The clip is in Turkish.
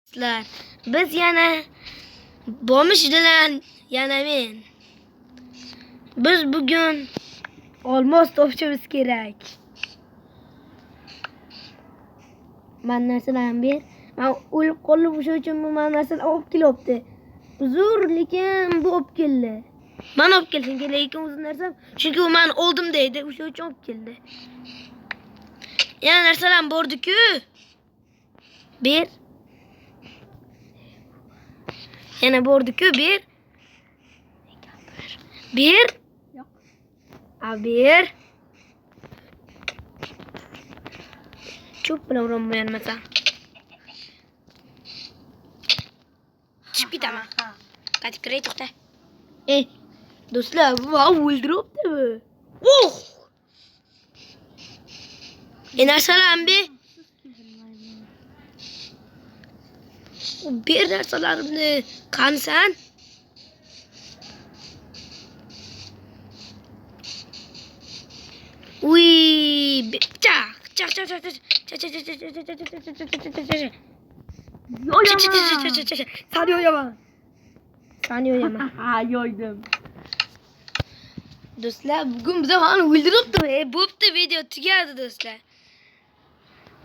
Sizlar, biz yana bo'lmish bilan yana men. Biz bugun olmos topishimiz kerak. Men narsalarni ber. Men o'lib qolib o'sha uchun bu men narsalarni olib kelyapti. Uzr, lekin bu olib keldi. Men olib kelsin kerak, lekin o'z narsam, chunki u men oldim deydi, o'sha uchun olib keldi. Yana narsalar bordi-ku. Bir. Yana bordi-ku, bir. Bir. Yo'q. Bir. Cho'p bilan urinmayapman. Chiqib ketaman. Qaytib kiray to'xta. Do'stlar, bu o'ldiribdi bu. Narsalarni ber. Bir narsalarimni qansan? Uy, çak. Sani yoyama. Ha, yoydum. Do'stlar, bugun bize falan o'ldiribdi. Bo'pti, video tugadi do'stlar.